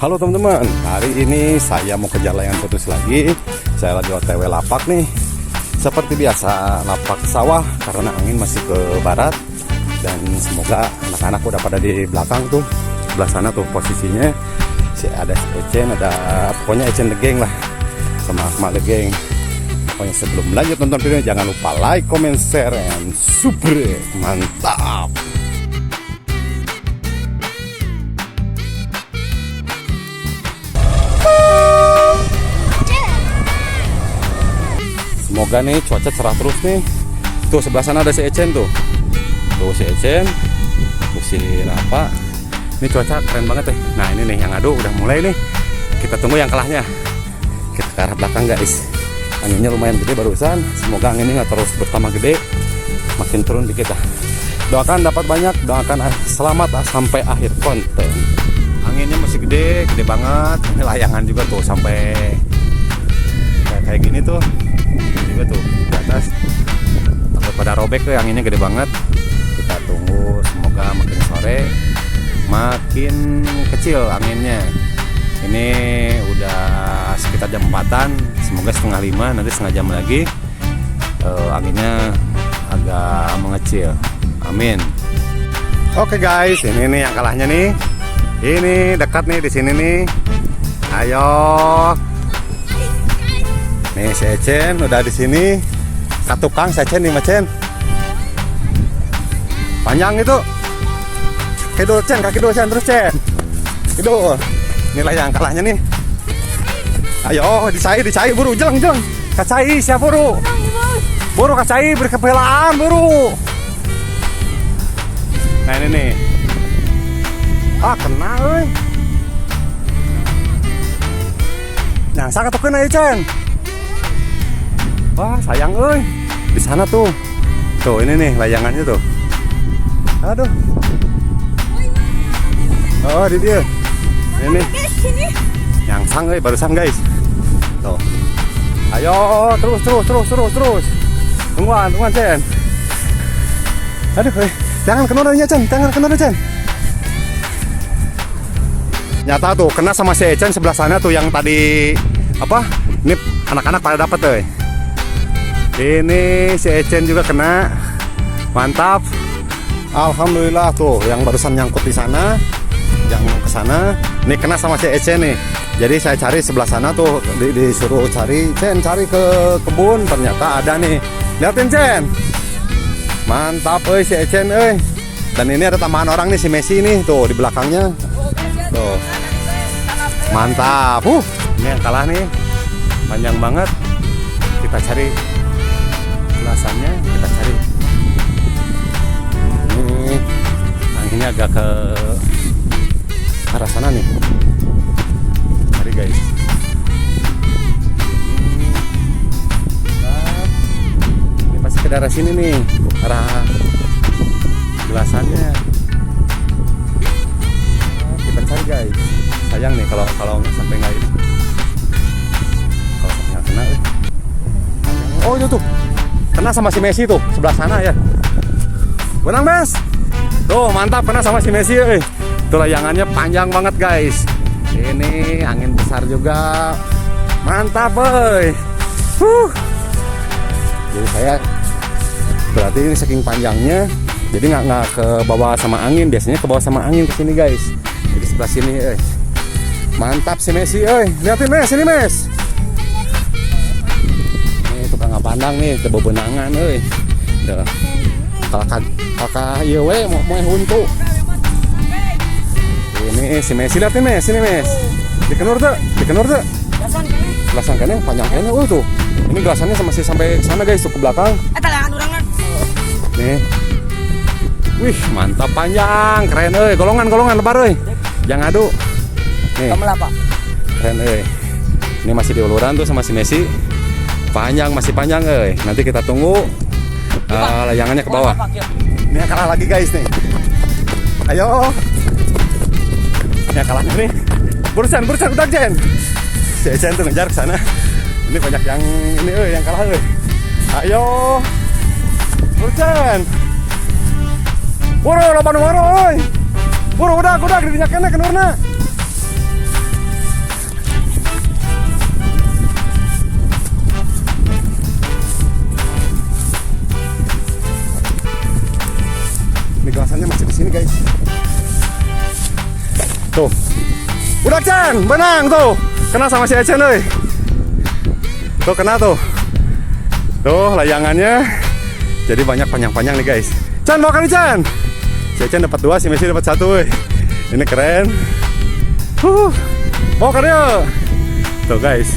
Halo teman-teman, hari ini saya mau kejar layangan putus lagi. Saya lagi OTW lapak nih. Seperti biasa, lapak sawah karena angin masih ke barat. Dan semoga anak-anak udah pada di belakang tuh, sebelah sana tuh posisinya. Ada Ecen, ada pokoknya Ecen the Gang lah, sama Akmal the Gang. Pokoknya sebelum lanjut nonton videonya, jangan lupa like, comment, share, and subscribe. Mantap! Semoga nih cuaca cerah terus nih. Tuh sebelah sana ada si Ecen tuh. Tuh si Ecen, tuh si Rafa. Ini cuaca keren banget deh. Nah ini nih yang adu udah mulai nih. Kita tunggu yang kalahnya. Kita ke arah belakang guys. Anginnya lumayan gede barusan. Semoga anginnya nggak terus bertambah gede. Makin turun dikit lah. Doakan dapat banyak. Doakan selamat sampai akhir konten. Anginnya masih gede, gede banget. Ini layangan juga tuh sampai kayak gini tuh. Juga tuh di atas takut pada robek tuh, anginnya gede banget. Kita tunggu, semoga makin sore makin kecil anginnya. Ini udah sekitar jam 4-an, semoga setengah 5, nanti setengah jam lagi anginnya agak mengecil. Amin. Oke guys, ini nih yang kalahnya nih. Ini dekat nih di sini nih. Ayo. Nih si Ecen udah di sini. Satu kang si Ecen nih Macen. Panjang itu. Kaki dulu Cen, terus Cen. Itu. Inilah yang kalahnya nih. Ayo dicai buru, jeng. Kacai siap buru. Buru kacai berkepelaan buru. Nah ini nih. Kena euy. Yang sangat tuh kena Ecen. Wah sayang euy. Di sana tuh. Tuh ini nih layangannya tuh. Aduh. Oh di dia. Ini. Yang sang euy barusan guys. Tuh. Ayo terus. Tungguan Cen. Aduh jangan kena Cen. Nyata tuh kena sama si Ecen sebelah sana tuh yang tadi apa? Ini anak-anak pada dapat euy. Ini si Ecen juga kena. Mantap. Alhamdulillah tuh yang barusan nyangkut di sana, yang ke sana, ini kena sama si Ecen nih. Jadi saya cari sebelah sana tuh, disuruh cari ke kebun, ternyata ada nih. Lihatin Cen. Mantap euy si Ecen euy. Dan ini ada tambahan orang nih si Messi nih tuh di belakangnya. Tuh. Mantap. Ini yang kalah nih. Panjang banget. Kita cari belasannya, kita cari. Ini anginnya agak ke arah sana nih. Cari guys. Ini pasti ke daerah sini nih, arah belasannya. Kita cari guys. Sayang nih kalau sampai nggak ini. Kalau sampai nggak kena. Oh itu tuh. Kena sama si Messi tuh, sebelah sana ya. Benang Mes. Tuh mantap kena sama si Messi. Tuh layangannya panjang banget guys. Ini angin besar juga. Mantap boy. Jadi saya berarti ini saking panjangnya, jadi nggak ke bawah sama angin. Biasanya ke bawah sama angin ke sini guys. Jadi sebelah sini. Mantap si Messi. Lihatin Mes, ini Mes. Tukang pandang nih ke bebenangan euy. Tuh. Kakak ieu we moe huntu. Ini si Messi lihat nih Mes, sini Mes. Dikenur tuh. Gelasan kene panjang kene tuh. Ini gelasannya masih sampai sana guys, tuh ke belakang. Eta layangan urang Nih. Wih, mantap panjang, keren euy. Golongan lebar euy. Jangan adu. Nih. Kamu apa? Keren euy. Ini masih diuluran tuh sama si Messi. Masih panjang nanti kita tunggu layangannya ke bawah. Ini yang kalah lagi guys nih. Ayo. Ini yang kalahnya nih. Burusan udah Jen. Si Ecen tuh ngejar ke sana. Ini banyak yang ini yang kalah Ayo. Burusan. Buru loba nu waro euy. Buru udah di dinya kenurna. Ini gelasannya masih di sini guys. Tuh. Udah Cen, benang tuh. Kena sama si Ecen euy. Tuh kena tuh. Tuh layangannya. Jadi banyak panjang-panjang nih guys. Cen mau kali Cen. Si Ecen dapat 2, si Messi dapat 1 euy. Ini keren. Mau kali yuk. Tuh guys.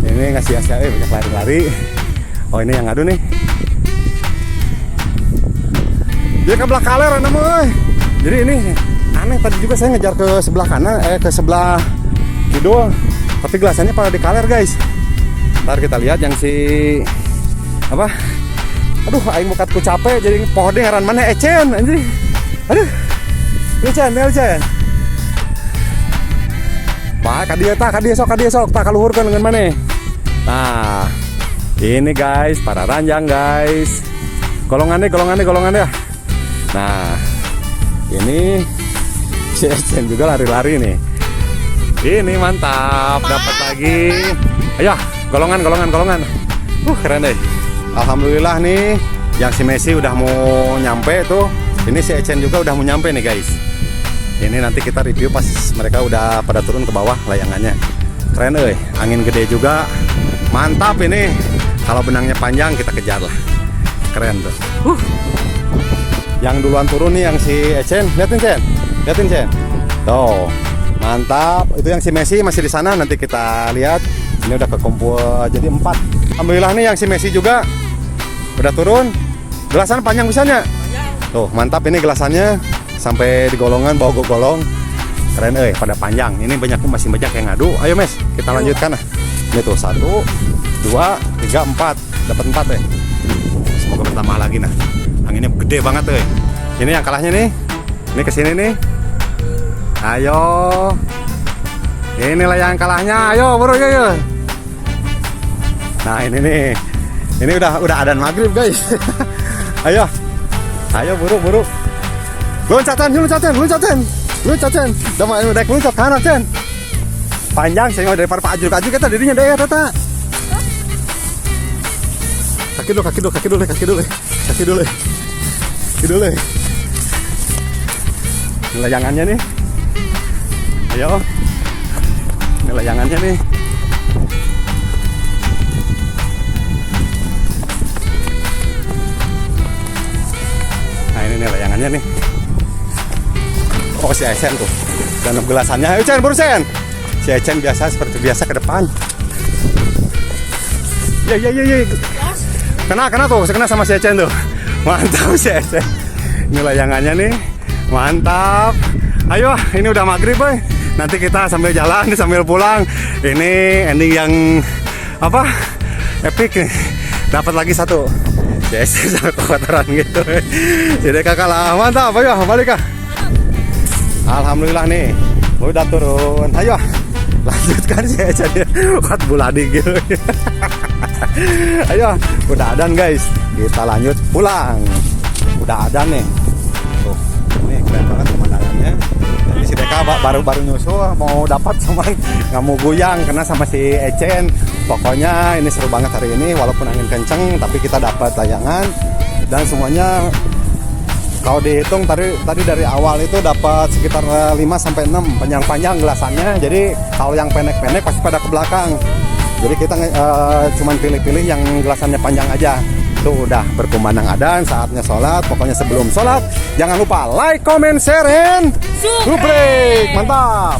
Ini ngasih Asia banyak lari-lari. Oh ini yang ngadu nih. Dia ke belah kaler namanya. Jadi ini aneh, tadi juga saya ngejar ke sebelah kanan, ke sebelah kidul, tapi gelasannya pada di kaler guys. Ntar kita lihat yang si apa? Aduh, aing mukatku capek jadi pohonnya heran mana Ecen anjing. Aduh. Ecen. Pak, kadia sok tak kaluhurkeun dengan mana? Nah, ini guys, para ranjang guys. Golongannya. Nah, ini si Ecen juga lari-lari nih. Ini mantap, dapat lagi. Ayo, golongan. Keren deh. Alhamdulillah nih, yang si Messi udah mau nyampe tuh. Ini si Ecen juga udah mau nyampe nih guys. Ini nanti kita review pas mereka udah pada turun ke bawah layangannya. Keren euy, angin gede juga. Mantap ini. Kalau benangnya panjang kita kejar lah. Keren tuh. Yang duluan turun nih yang si Ecen. Liatin Cen. Tuh. Mantap. Itu yang si Messi masih di sana, nanti kita lihat. Ini udah kekumpul jadi 4. Alhamdulillah nih yang si Messi juga udah turun. Gelasan panjang bisanya. Tuh, mantap ini gelasannya sampai di golongan, bawa golong. Keren pada panjang. Ini masih banyak yang ngadu. Ayo Mes, kita lanjutkan lah. Ini tuh 1 2 3 4. Dapat 4 deh. Semoga bertambah lagi nah. Anginnya gede banget Ini yang kalahnya nih. Ini kesini nih. Ayo. Inilah yang kalahnya. Ayo buru yuk. Nah ini nih. Ini udah adzan maghrib guys. Ayo buru. Loncatan. Udah loncat kanan Cen. Panjang saya daripada Pak Aju kita dirinya deh tata. Kaki dulu. Ini layangannya nih. Ayo. Ini layangannya nih. Nah ini nih layangannya nih. Oh si Ecen tuh. Dan gelasannya. Ayo Cen, buru Cen. Si Ecen seperti biasa ke depan. Ya. Kena tuh, kena sama si Ecen tuh. Mantap si Ecen. Ini layangannya nih. Mantap. Ayo, ini udah maghrib boy. Nanti kita sambil jalan, sambil pulang. Ini ending yang apa? Epic nih. Dapat lagi 1. Yes, sangat kotoran gitu. Jadi kakak lah, mantap. Ayo, balik kah? Alhamdulillah nih, udah turun. Ayo, lanjutkan si Ecen. Kuat buladi gitu. Ayo, udah adzan guys. Kita lanjut pulang. Udah adzan nih. Tuh, ini keren banget pemandangannya. Jadi si Deka baru nyusul mau dapat cuman nggak mau goyang karena sama si Ecen. Pokoknya ini seru banget hari ini walaupun angin kenceng tapi kita dapat layangan dan semuanya kalau dihitung tadi dari awal itu dapat sekitar 5 sampai 6 panjang-panjang gelasannya. Jadi kalau yang pendek-pendek pasti pada ke belakang. Jadi kita cuman pilih-pilih yang gelasannya panjang aja. Tuh udah berkumandang adzan, saatnya sholat. Pokoknya sebelum sholat jangan lupa like, comment, share, and subscribe. Mantap.